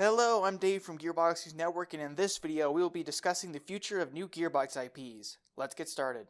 Hello, I'm Dave from Gearbox News Network, and in this video we will be discussing the future of new Gearbox IPs. Let's get started.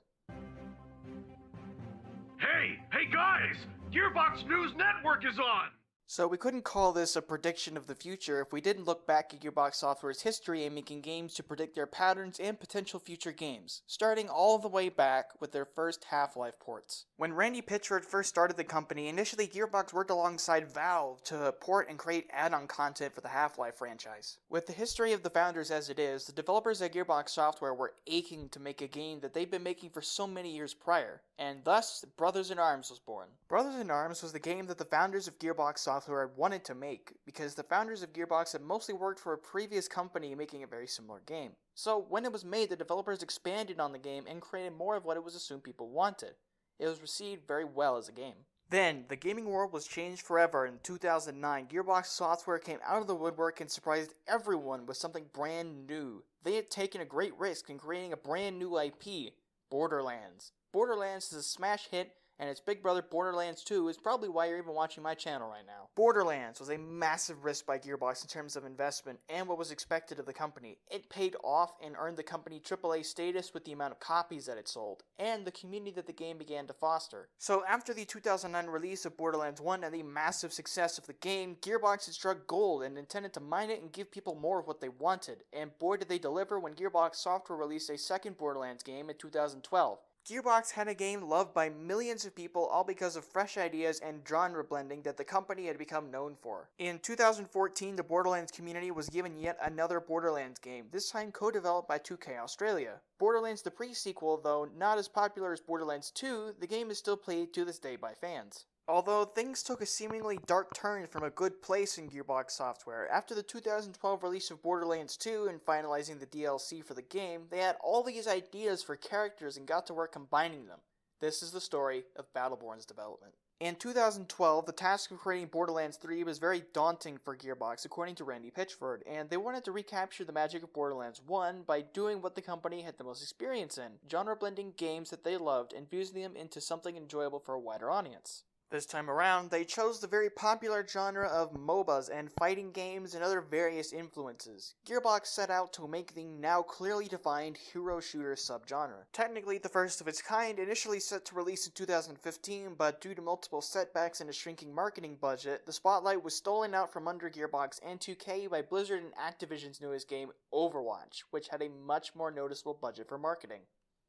Hey guys! Gearbox News Network is on! So we couldn't call this a prediction of the future if we didn't look back at Gearbox Software's history in making games to predict their patterns and potential future games, starting all the way back with their first Half-Life ports. When Randy Pitchford first started the company, initially Gearbox worked alongside Valve to port and create add-on content for the Half-Life franchise. With the history of the founders as it is, the developers at Gearbox Software were aching to make a game that they'd been making for so many years prior, and thus Brothers in Arms was born. Brothers in Arms was the game that the founders of Gearbox Software had wanted to make, because the founders of Gearbox had mostly worked for a previous company making a very similar game. So when it was made, the developers expanded on the game and created more of what it was assumed people wanted. It was received very well as a game. Then, the gaming world was changed forever. In 2009, Gearbox Software came out of the woodwork and surprised everyone with something brand new. They had taken a great risk in creating a brand new IP, Borderlands. Borderlands is a smash hit, and its big brother Borderlands 2 is probably why you're even watching my channel right now. Borderlands was a massive risk by Gearbox in terms of investment and what was expected of the company. It paid off and earned the company AAA status with the amount of copies that it sold, and the community that the game began to foster. So after the 2009 release of Borderlands 1 and the massive success of the game, Gearbox had struck gold and intended to mine it and give people more of what they wanted, and boy did they deliver when Gearbox Software released a second Borderlands game in 2012. Gearbox had a game loved by millions of people, all because of fresh ideas and genre blending that the company had become known for. In 2014, the Borderlands community was given yet another Borderlands game, this time co-developed by 2K Australia. Borderlands the pre-sequel, though not as popular as Borderlands 2, the game is still played to this day by fans. Although things took a seemingly dark turn from a good place in Gearbox Software, after the 2012 release of Borderlands 2 and finalizing the DLC for the game, they had all these ideas for characters and got to work combining them. This is the story of Battleborn's development. In 2012, the task of creating Borderlands 3 was very daunting for Gearbox, according to Randy Pitchford, and they wanted to recapture the magic of Borderlands 1 by doing what the company had the most experience in, genre-blending games that they loved and fusing them into something enjoyable for a wider audience. This time around, they chose the very popular genre of MOBAs and fighting games and other various influences. Gearbox set out to make the now clearly defined hero shooter subgenre. Technically the first of its kind, initially set to release in 2015, but due to multiple setbacks and a shrinking marketing budget, the spotlight was stolen out from under Gearbox and 2K by Blizzard and Activision's newest game, Overwatch, which had a much more noticeable budget for marketing.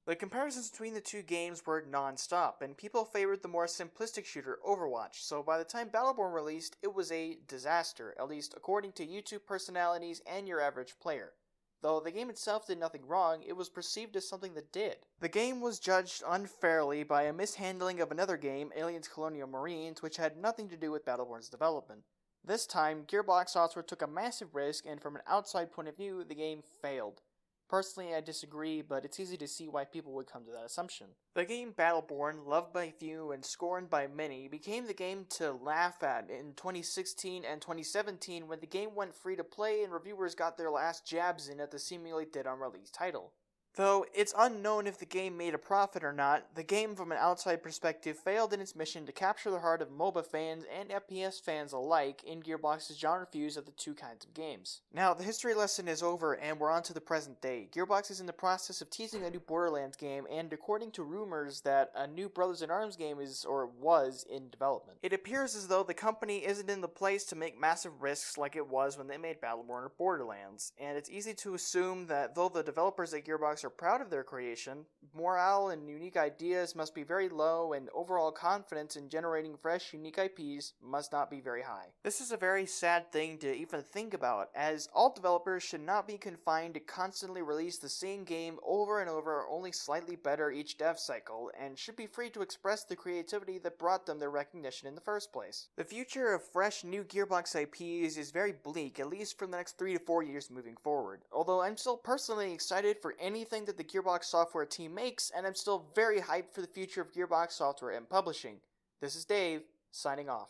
The comparisons between the two games were non-stop, and people favored the more simplistic shooter Overwatch, so by the time Battleborn released, it was a disaster, at least according to YouTube personalities and your average player. Though the game itself did nothing wrong, it was perceived as something that did. The game was judged unfairly by a mishandling of another game, Aliens Colonial Marines, which had nothing to do with Battleborn's development. This time, Gearbox Software took a massive risk, and from an outside point of view, the game failed. Personally, I disagree, but it's easy to see why people would come to that assumption. The game Battleborn, loved by few and scorned by many, became the game to laugh at in 2016 and 2017 when the game went free to play and reviewers got their last jabs in at the seemingly dead-on-release title. Though it's unknown if the game made a profit or not, the game from an outside perspective failed in its mission to capture the heart of MOBA fans and FPS fans alike in Gearbox's genre fuse of the two kinds of games. Now, the history lesson is over and we're on to the present day. Gearbox is in the process of teasing a new Borderlands game, and according to rumors that a new Brothers in Arms game is, or was, in development. It appears as though the company isn't in the place to make massive risks like it was when they made Battleborn or Borderlands, and it's easy to assume that though the developers at Gearbox are proud of their creation, morale and unique ideas must be very low, and overall confidence in generating fresh, unique IPs must not be very high. This is a very sad thing to even think about, as all developers should not be confined to constantly release the same game over and over, only slightly better each dev cycle, and should be free to express the creativity that brought them their recognition in the first place. The future of fresh, new Gearbox IPs is very bleak, at least for the next 3 to 4 years moving forward, although I'm still personally excited for anything that the Gearbox Software team makes, and I'm still very hyped for the future of Gearbox Software and publishing. This is Dave, signing off.